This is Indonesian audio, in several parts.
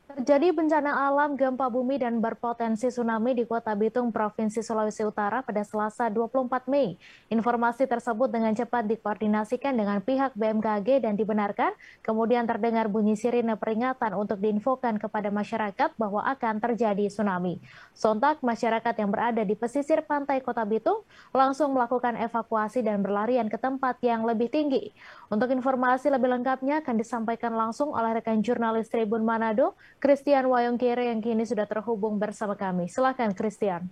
Terjadi bencana alam gempa bumi dan berpotensi tsunami di Kota Bitung, Provinsi Sulawesi Utara pada Selasa 24 Mei. Informasi tersebut dengan cepat dikoordinasikan dengan pihak BMKG dan dibenarkan, kemudian terdengar bunyi sirine peringatan untuk diinfokan kepada masyarakat bahwa akan terjadi tsunami. Sontak, masyarakat yang berada di pesisir pantai Kota Bitung langsung melakukan evakuasi dan berlarian ke tempat yang lebih tinggi. Untuk informasi lebih lengkapnya akan disampaikan langsung oleh rekan jurnalis Tribun Manado, Christian Wayongkere yang kini sudah terhubung bersama kami. Silakan Christian.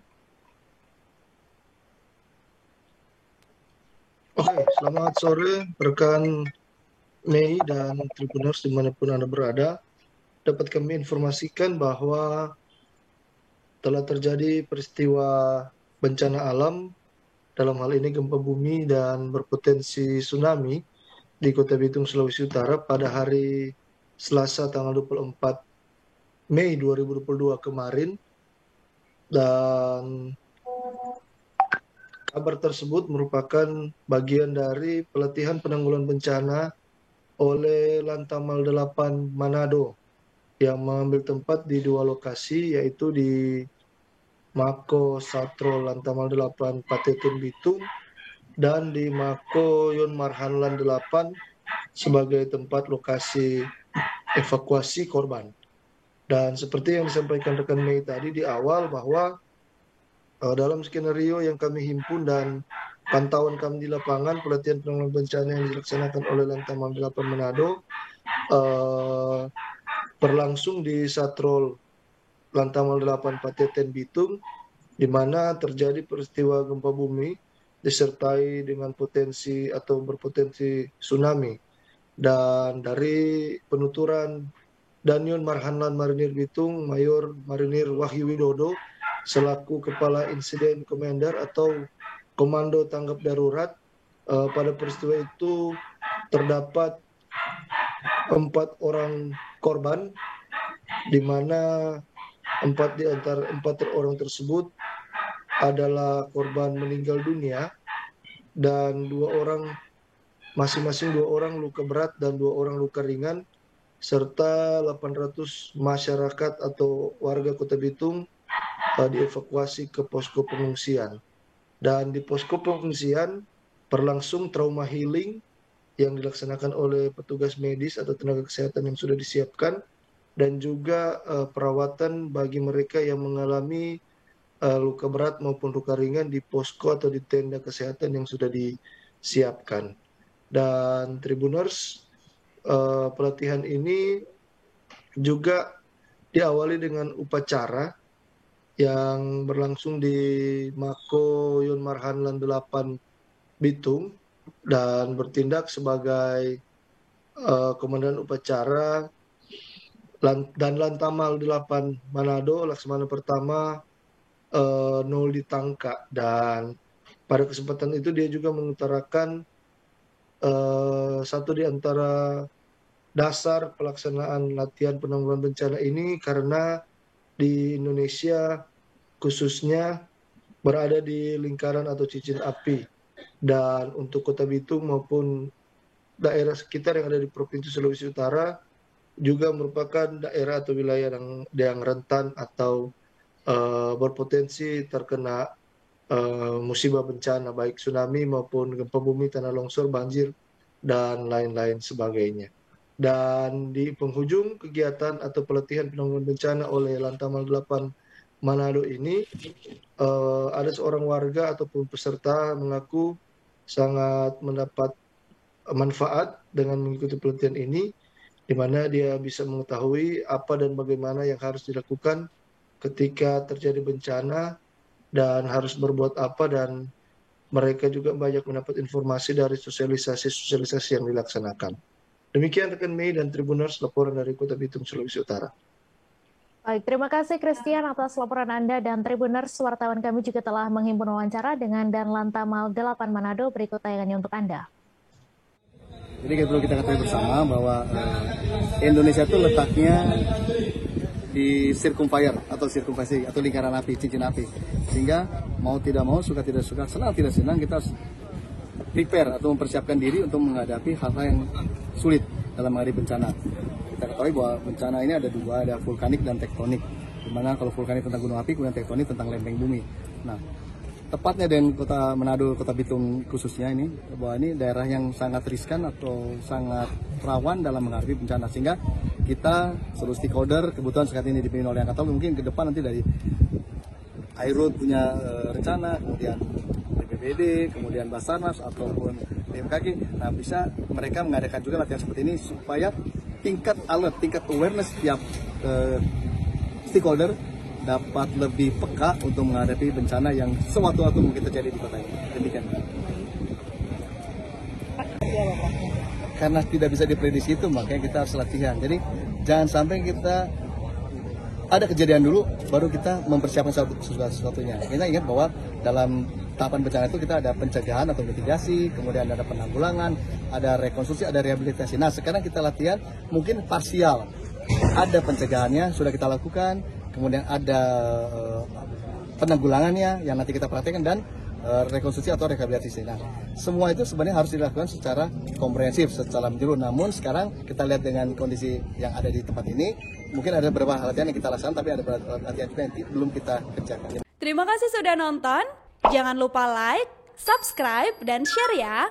Oke, selamat sore rekan Mei dan Tribuners dimanapun Anda berada. Dapat kami informasikan bahwa telah terjadi peristiwa bencana alam, dalam hal ini gempa bumi dan berpotensi tsunami di Kota Bitung, Sulawesi Utara pada hari Selasa tanggal 24 Mei 2022 kemarin. Dan kabar tersebut merupakan bagian dari pelatihan penanggulangan bencana oleh Lantamal 8 Manado yang mengambil tempat di dua lokasi, yaitu di Mako Satro Lantamal 8 Pateten Bitung dan di Mako Yon Marhanlan 8 sebagai tempat lokasi evakuasi korban. Dan seperti yang disampaikan rekan Mei tadi di awal, bahwa dalam skenario yang kami himpun dan pantauan kami di lapangan, pelatihan penanggulangan bencana yang dilaksanakan oleh Lantamal 8 Manado berlangsung di Satrol Lantamal 8 Pateten Bitung, di mana terjadi peristiwa gempa bumi disertai dengan potensi atau berpotensi tsunami. Dan dari penuturan Danyon Marhanlan Marinir Bitung, Mayor Marinir Wahyu Widodo selaku Kepala Insiden Commander atau Komando Tanggap Darurat, pada peristiwa itu terdapat 4 orang korban, di mana 4 orang tersebut adalah korban meninggal dunia dan masing-masing 2 orang luka berat dan 2 orang luka ringan, serta 800 masyarakat atau warga Kota Bitung dievakuasi ke posko pengungsian. Dan di posko pengungsian berlangsung trauma healing yang dilaksanakan oleh petugas medis atau tenaga kesehatan yang sudah disiapkan, dan juga perawatan bagi mereka yang mengalami luka berat maupun luka ringan di posko atau di tenda kesehatan yang sudah disiapkan. Dan Tribuners, pelatihan ini juga diawali dengan upacara yang berlangsung di Mako Yon Marhanlan 8 Bitung dan bertindak sebagai komandan upacara dan Lantamal 8 Manado Laksamana Pertama Noldi Tangka. Dan pada kesempatan itu dia juga mengutarakan satu di antara dasar pelaksanaan latihan penanggulangan bencana ini, karena di Indonesia khususnya berada di lingkaran atau cincin api, dan untuk Kota Bitung maupun daerah sekitar yang ada di Provinsi Sulawesi Utara juga merupakan daerah atau wilayah yang rentan atau berpotensi terkena musibah bencana, baik tsunami maupun gempa bumi, tanah longsor, banjir, dan lain-lain sebagainya. Dan di penghujung kegiatan atau pelatihan penanggulangan bencana oleh Lantamal 8 Manado ini, ada seorang warga ataupun peserta mengaku sangat mendapat manfaat dengan mengikuti pelatihan ini, di mana dia bisa mengetahui apa dan bagaimana yang harus dilakukan ketika terjadi bencana dan harus berbuat apa, dan mereka juga banyak mendapat informasi dari sosialisasi yang dilaksanakan. Demikian rekan Mei dan Tribuners, laporan dari Kota Bitung, Sulawesi Utara. Baik, terima kasih Christian atas laporan Anda, dan Tribuners, wartawan kami juga telah menghimpun wawancara dengan Dan Lantamal 8 Manado. Berikut tayangannya untuk Anda. Jadi perlu kita ketahui bersama bahwa Indonesia itu letaknya di circumfire atau sirkumfasi atau lingkaran api, cincin api. Sehingga mau tidak mau, suka tidak suka, senang tidak senang, kita harus prepare atau mempersiapkan diri untuk menghadapi hal-hal yang sulit dalam menghadapi bencana. kita ketahui bahwa bencana ini ada dua, ada vulkanik dan tektonik. Dimana kalau vulkanik tentang gunung api, kemudian tektonik tentang lempeng bumi. Nah, tepatnya dan kota Manado, Kota Bitung khususnya ini, bahwa ini daerah yang sangat riskan atau sangat rawan dalam menghadapi bencana, sehingga kita seluruh stakeholder kebutuhan saat ini dipimpin oleh Angkatan, mungkin ke depan nanti dari Airut punya rencana, kemudian BPBD, kemudian Basarnas ataupun BMKG, nah bisa mereka mengadakan juga latihan seperti ini supaya tingkat alert, tingkat awareness tiap stakeholder dapat lebih peka untuk menghadapi bencana yang sewaktu-waktu mungkin terjadi di kota ini. Demikian. Karena tidak bisa diprediksi itu, makanya kita harus latihan. Jadi jangan sampai kita ada kejadian dulu, baru kita mempersiapkan sesuatunya. Kita ingat bahwa dalam tahapan bencana itu kita ada pencegahan atau mitigasi, kemudian ada penanggulangan, ada rekonstruksi, ada rehabilitasi. Nah sekarang kita latihan mungkin parsial. Ada pencegahannya sudah kita lakukan, kemudian ada penanggulangannya yang nanti kita praktekkan, dan rekonstruksi atau rehabilitasi. Nah, semua itu sebenarnya harus dilakukan secara komprehensif, secara menyeluruh. Namun sekarang kita lihat dengan kondisi yang ada di tempat ini, mungkin ada beberapa latihan yang kita laksanakan, tapi ada beberapa latihan juga yang belum kita kerjakan. Terima kasih sudah nonton. Jangan lupa like, subscribe, dan share ya.